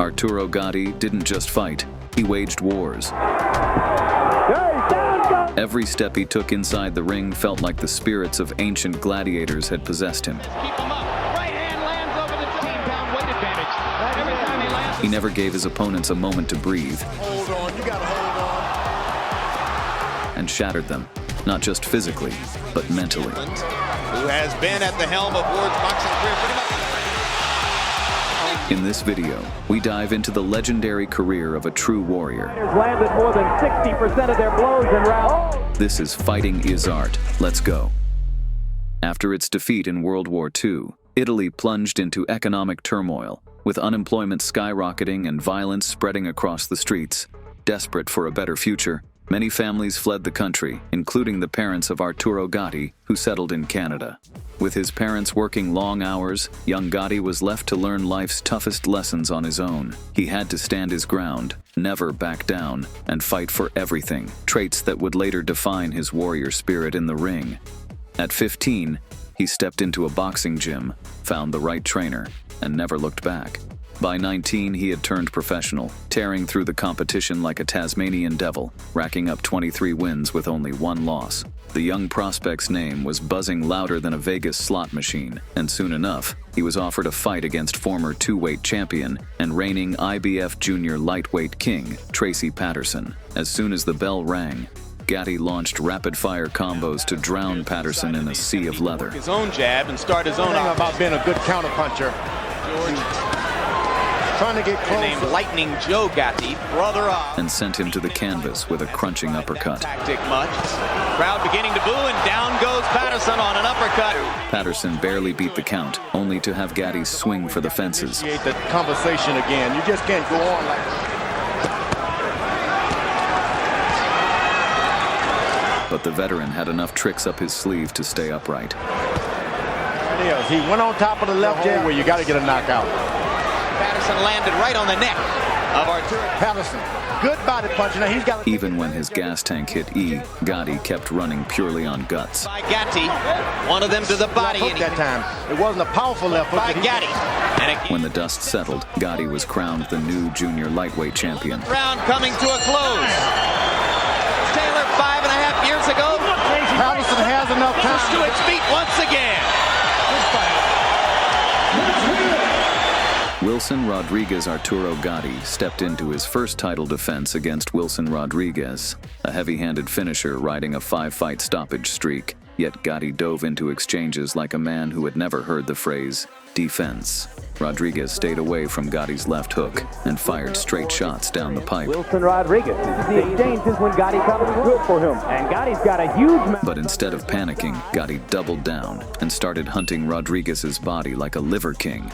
Arturo Gatti didn't just fight, he waged wars. Every step he took inside the ring felt like the spirits of ancient gladiators had possessed him. He never gave his opponents a moment to breathe. Hold on, you gotta hold on. And shattered them, not just physically, but mentally. Who has been at the helm of Ward's boxing career pretty much. In this video, we dive into the legendary career of a true warrior. Landed more than 60% of their blows in round. This is Fighting is Art. Let's go. After its defeat in World War II, Italy plunged into economic turmoil, with unemployment skyrocketing and violence spreading across the streets. Desperate for a better future, many families fled the country, including the parents of Arturo Gatti, who settled in Canada. With his parents working long hours, young Gatti was left to learn life's toughest lessons on his own. He had to stand his ground, never back down, and fight for everything, traits that would later define his warrior spirit in the ring. At 15, he stepped into a boxing gym, found the right trainer, and never looked back. By 19, he had turned professional, tearing through the competition like a Tasmanian devil, racking up 23 wins with only one loss. The young prospect's name was buzzing louder than a Vegas slot machine, and soon enough, he was offered a fight against former two-weight champion and reigning IBF junior lightweight king, Tracy Patterson. As soon as the bell rang, Gatti launched rapid-fire combos to drown Patterson in a sea of leather. His own jab and start his own thing about being a good counterpuncher. George Trying to get close. named Lightning Joe Gatti, brother of, and sent him to the canvas with a crunching uppercut. Tactic much. Crowd beginning to boo, and down goes Patterson on an uppercut. Patterson barely beat the count, only to have Gatti swing for the fences. Initiate the conversation again. You just can't go on like that. But the veteran had enough tricks up his sleeve to stay upright. He went on top of the left jab where you got to get a knockout. Patterson landed right on the neck of Arturo. Patterson, good body punch. Now he's got. Even when his gas tank hit E, Gatti kept running purely on guts. By Gatti, one of them to the body. Hook that time. It wasn't a powerful left hook. By Gatti. And again, When the dust settled, Gatti was crowned the new junior lightweight champion. round coming to a close. Taylor 5.5 years ago. Patterson has enough time To its feet once again. Wilson Rodriguez Arturo Gatti stepped into his first title defense against Wilson Rodriguez, a heavy-handed finisher riding a 5-fight stoppage streak. Yet Gatti dove into exchanges like a man who had never heard the phrase defense. Rodriguez stayed away from Gatti's left hook and fired straight shots down the pipe. Wilson Rodriguez. This is the exchange since when Gatti comes good for him. And Gatti's got a huge But instead of panicking, Gatti doubled down and started hunting Rodriguez's body like a liver king.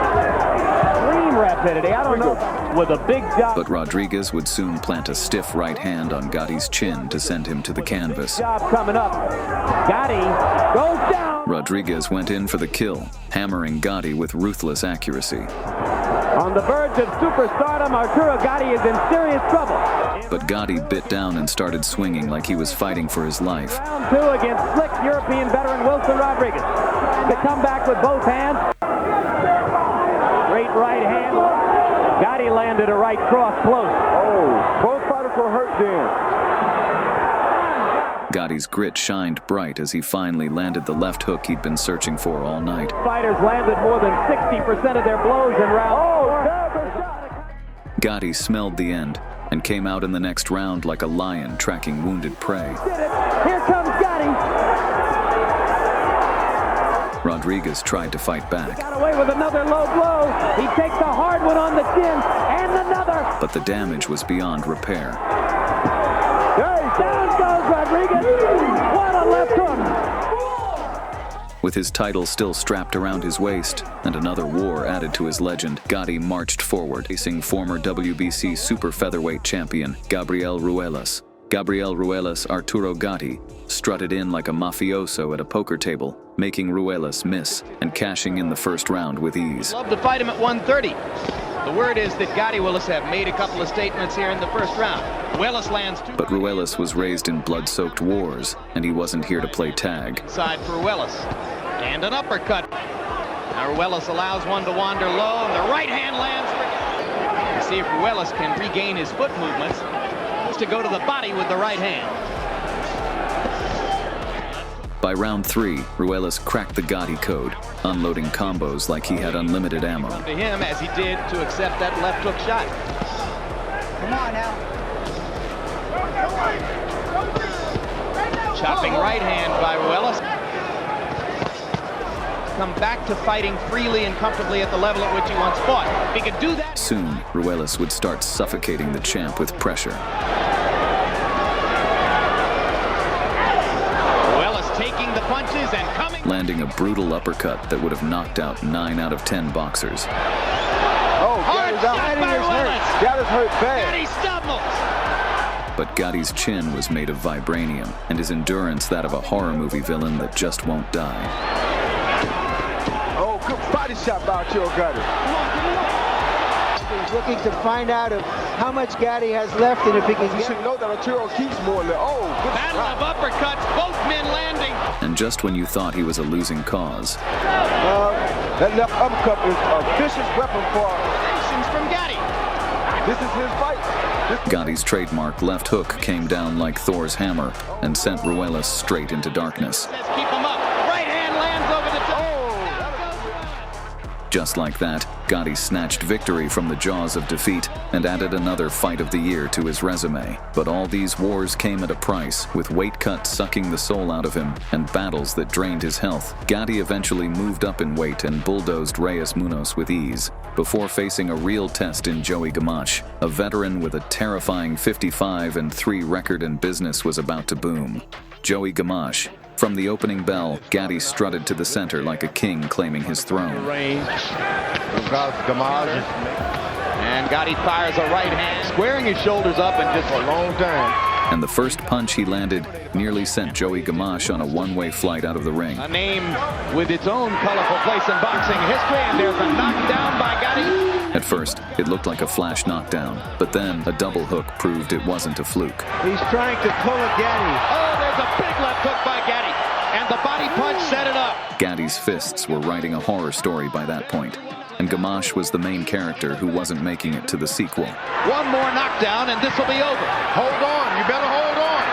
extreme rapidity. I don't know. With a big job. But Rodriguez would soon plant a stiff right hand on Gatti's chin to send him to the canvas. Job coming up. Gatti goes down. Rodriguez went in for the kill, hammering Gatti with ruthless accuracy. On the verge of superstardom, Arturo Gatti is in serious trouble. But Gatti bit down and started swinging like he was fighting for his life. Round two against slick European veteran Wilson Rodriguez. To come back with both hands. Great right hand. Gatti landed a right cross close. Oh, both fighters were hurt then. Gatti's grit shined bright as he finally landed the left hook he'd been searching for all night. Fighters landed more than 60% of their blows in round four. Gatti smelled the end and came out in the next round like a lion tracking wounded prey. Here comes Gatti. Rodriguez tried to fight back. Got away with another low blow. He takes a hard one on the chin and another. But the damage was beyond repair. Down goes Rodriguez. What a left hook. With his title still strapped around his waist and another war added to his legend, Gatti marched forward, facing former WBC super featherweight champion Gabriel Ruelas. Gabriel Ruelas Arturo Gatti strutted in like a mafioso at a poker table, making Ruelas miss and cashing in the first round with ease. Love to fight him at 130. The word is that Gatti will have made a couple of statements here in the first round. Ruelas lands two. But Ruelas was raised in blood-soaked wars, and he wasn't here to play tag. Side for Ruelas. And an uppercut. Now Now Rellis allows one to wander low, and the right hand lands for Gatti. See if Rellis can regain his foot movements. Just to go to the body with the right hand. By round 3, Rellis cracked the Gatti code, unloading combos like he had unlimited ammo. To him as he did to accept that left hook shot. Come on now. Chopping right hand by Rellis. Come back to fighting freely and comfortably at the level at which he once fought. If he could do that. Soon, Rellis would start suffocating the champ with pressure. Rellis taking the punches and coming. Landing a brutal uppercut that would have knocked out 9 out of 10 boxers. Oh, Hard shot by Rellis. Gatti's hurt bad. Gatti stumbles. But Gatti's chin was made of vibranium, and his endurance that of a horror movie villain that just won't die. Oh, good body shot by Arturo Gatti. He's looking to find out how much Gatti has left and if he can You get. should know that Arturo keeps more left. Oh, good Battle shot. of uppercuts, both men landing. And just when you thought he was a losing cause, That left uppercut is a vicious weapon for. Actions from Gatti. This is his fight. Gatti's trademark left hook came down like Thor's hammer and sent Rellis straight into darkness. Says keep him up. Right hand lands over the top. Just like that, Gatti snatched victory from the jaws of defeat and added another fight of the year to his resume. But all these wars came at a price, with weight cuts sucking the soul out of him and battles that drained his health. Gatti eventually moved up in weight and bulldozed Reyes Munoz with ease, before facing a real test in Joey Gamage. A veteran with a terrifying 55-3 record in business was about to boom. Joey Gamage. From the opening bell, Gatti strutted to the center like a king claiming his throne. Range. Gamage. And Gatti fires a right hand, squaring his shoulders up and just For a long time. And the first punch he landed nearly sent Joey Gamage on a one-way flight out of the ring. a name with its own colorful place in boxing history. And there's a knockdown by Gatti. At first, it looked like a flash knockdown, but then a double hook proved it wasn't a fluke. He's trying to pull a Gatti. Oh, there's a big left hook by Gatti. And the body punch set it up. Gatti's fists were writing a horror story by that point, and Gamage was the main character who wasn't making it to the sequel. One more knockdown and this will be over. Hold on. You better hold on.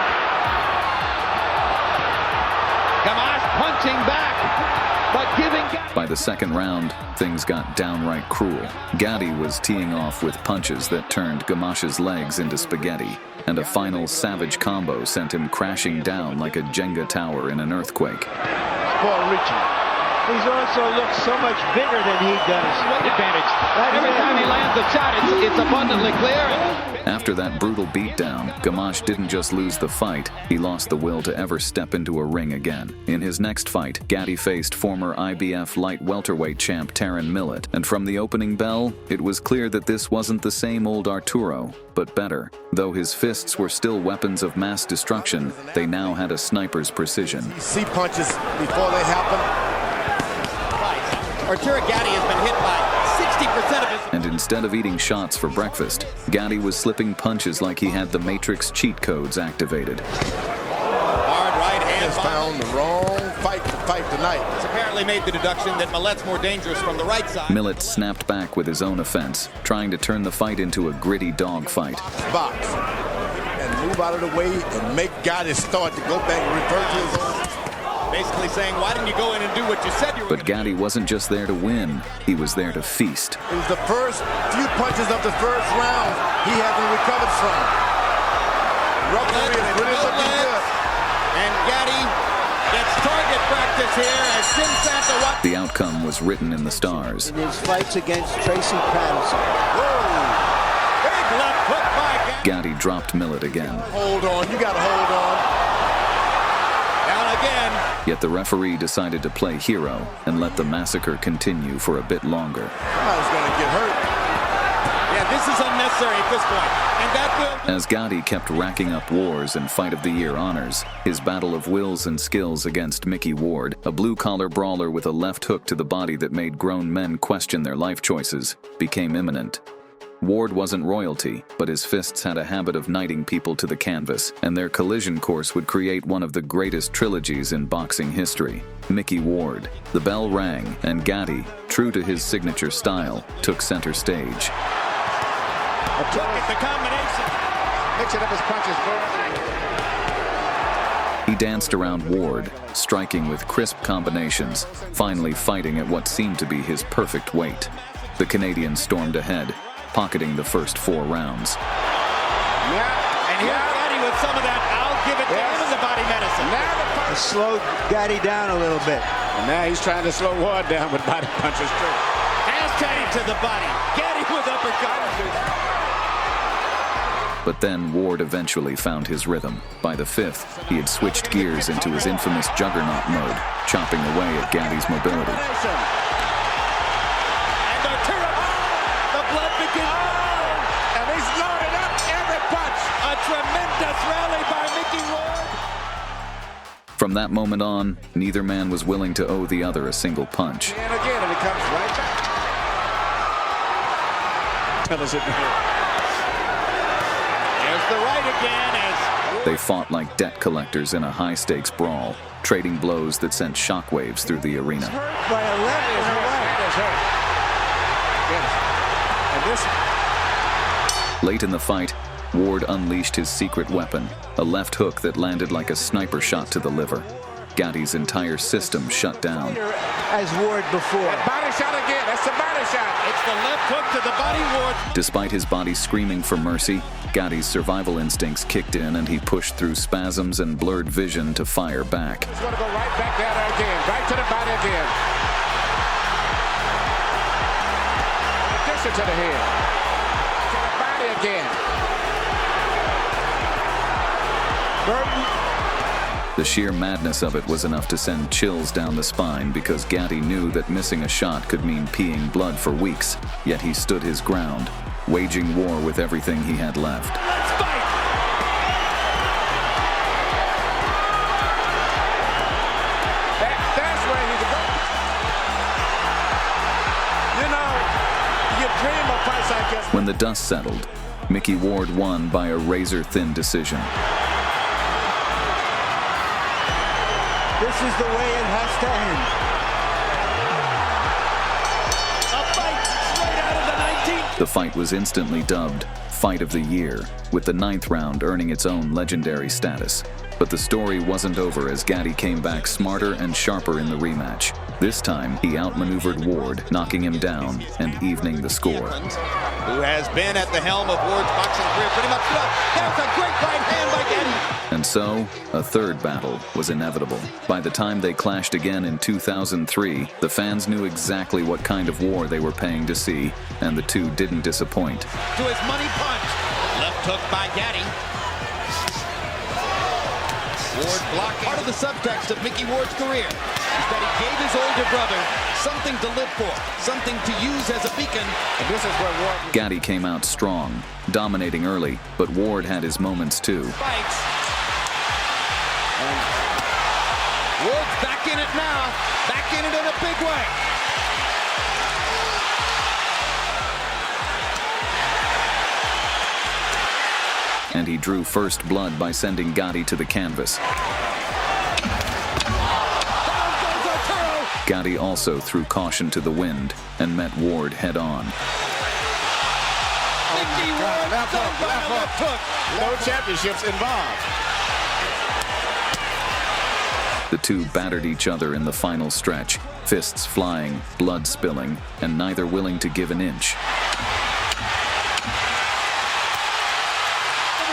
Gamage punching back, but giving Gatti. By the second round, things got downright cruel. Gatti was teeing off with punches that turned Gamache's legs into spaghetti, and a final savage combo sent him crashing down like a Jenga tower in an earthquake. For Richie. He's also looks so much bigger than he does. Advantage. Every time he lands a shot, it's abundantly clear. After that brutal beatdown, Gamage didn't just lose the fight, he lost the will to ever step into a ring again. In his next fight, Gatti faced former IBF light welterweight champ Millet, and from the opening bell, it was clear that this wasn't the same old Arturo, but better. Though his fists were still weapons of mass destruction, they now had a sniper's precision. You see punches before they happen. Arturo Gatti has been hit by 60% of his... And instead of eating shots for breakfast, Gatti was slipping punches like he had the Matrix cheat codes activated. Hard right hand. Has found the wrong fight to fight tonight. It's apparently made the deduction that Millet's more dangerous from the right side. Millet snapped back with his own offense, trying to turn the fight into a gritty dogfight. Box. And move out of the way and make Gatti start to go back and revert to his own. Basically saying, why didn't you go in and do what you said you were But Gatti wasn't just there to win, he was there to feast. It was the first few punches of the first round he hasn't recovered from. Referee is really looking good. And Gatti gets target practice here as Jim Santa watches. The outcome was written in the stars. In his fights against Tracy Patterson. Big left hook by Gatti. Gatti dropped Millet again. Hold on, you gotta hold on. Down again. Yet the referee decided to play hero and let the massacre continue for a bit longer. Somebody's gonna get hurt. Yeah, this is unnecessary at this point. And that will... As Gatti kept racking up wars and Fight of the Year honors, his battle of wills and skills against Mickey Ward, a blue-collar brawler with a left hook to the body that made grown men question their life choices, became imminent. Ward wasn't royalty, but his fists had a habit of knighting people to the canvas, and their collision course would create one of the greatest trilogies in boxing history. Mickey Ward. The bell rang, and Gatti, true to his signature style, took center stage. Look at the combination. Mixing up his punches very. He danced around Ward, striking with crisp combinations, finally fighting at what seemed to be his perfect weight. The Canadian stormed ahead, pocketing the first 4 rounds. Yeah, and here's Gatti with some of that. I'll give it to him as a body medicine. Now the punch Slowed Gatti down a little bit. And now he's trying to slow Ward down with body punches too. Has Gatti to the body. Gatti with uppercut. But then Ward eventually found his rhythm. By the 5th, he had switched gears into his infamous juggernaut mode, chopping away at Gatti's mobility. And Arturo, the blood begins. And he's loaded up every punch. A tremendous rally by Mickey Ward. From that moment on, neither man was willing to owe the other a single punch. And again, and it comes right back. Tell us it here. There's the right again as They fought like debt collectors in a high-stakes brawl, trading blows that sent shockwaves through the arena. Hurt by a left and a right. And this. Late in the fight, Ward unleashed his secret weapon, a left hook that landed like a sniper shot to the liver. Gatti's entire system shut down. As Ward before. Body shot again. That's the body shot. It's the left hook to the body, Ward. Despite his body screaming for mercy, Gatti's survival instincts kicked in and he pushed through spasms and blurred vision to fire back. He's going to go right back there again. Right to the body again. In addition to the head. To the body again. Burton. The sheer madness of it was enough to send chills down the spine because Gatti knew that missing a shot could mean peeing blood for weeks, yet he stood his ground, waging war with everything he had left. Let's fight. That's where he's going. You know, you dream of fights like this. When the dust settled, Mickey Ward won by a razor-thin decision. This is the way it has to end. A fight straight out of the 19th. The fight was instantly dubbed Fight of the Year, with the 9th round earning its own legendary status. But the story wasn't over as Gatti came back smarter and sharper in the rematch. This time, he outmaneuvered Ward, knocking him down and evening the score. Who has been at the helm of Ward's boxing career pretty much throughout. There's a great right hand by Gatti. And so, a third battle was inevitable. By the time they clashed again in 2003, the fans knew exactly what kind of war they were paying to see, and the two didn't disappoint. To his money punch. Left hook by Gatti. Ward blocking. Part of the subtext of Mickey Ward's career is that he gave his older brother something to live for, something to use as a beacon. And this is where Ward Gatti came out strong, dominating early, but Ward had his moments too. fights. And Ward's back in it now. Back in it in a big way. And he drew first blood by sending Gatti to the canvas. Down goes Arturo. Gatti also threw caution to the wind and met Ward head-on. Mickey Ward stunned by a left hook. No championships involved. The two battered each other in the final stretch, fists flying, blood spilling, and neither willing to give an inch.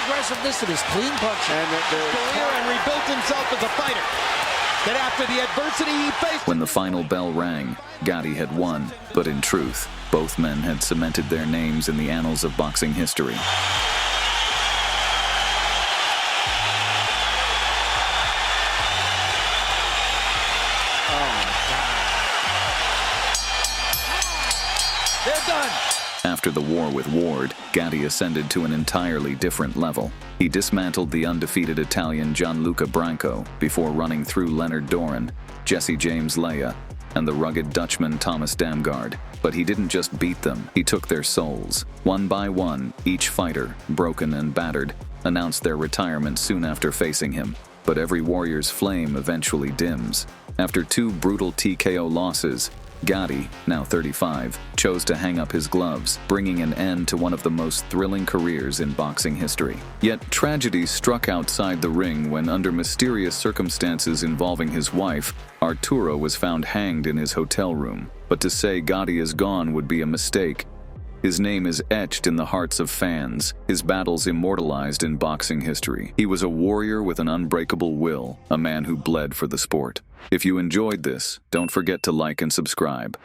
Aggressiveness in his clean punch and career and rebuilt himself as a fighter. That after the adversity he faced. When the final bell rang, Gatti had won, but in truth, both men had cemented their names in the annals of boxing history. They're done. After the war with Ward, Gatti ascended to an entirely different level. He dismantled the undefeated Italian Gianluca Branco before running through Leonard Doran, Jesse James Leah, and the rugged Dutchman Thomas Damgaard. But he didn't just beat them, he took their souls. One by one, each fighter, broken and battered, announced their retirement soon after facing him. But every warrior's flame eventually dims. After 2 brutal TKO losses, Gatti, now 35, chose to hang up his gloves, bringing an end to one of the most thrilling careers in boxing history. Yet tragedy struck outside the ring when, under mysterious circumstances involving his wife, Arturo was found hanged in his hotel room. But to say Gatti is gone would be a mistake. His name is etched in the hearts of fans, his battles immortalized in boxing history. He was a warrior with an unbreakable will, a man who bled for the sport. If you enjoyed this, don't forget to like and subscribe.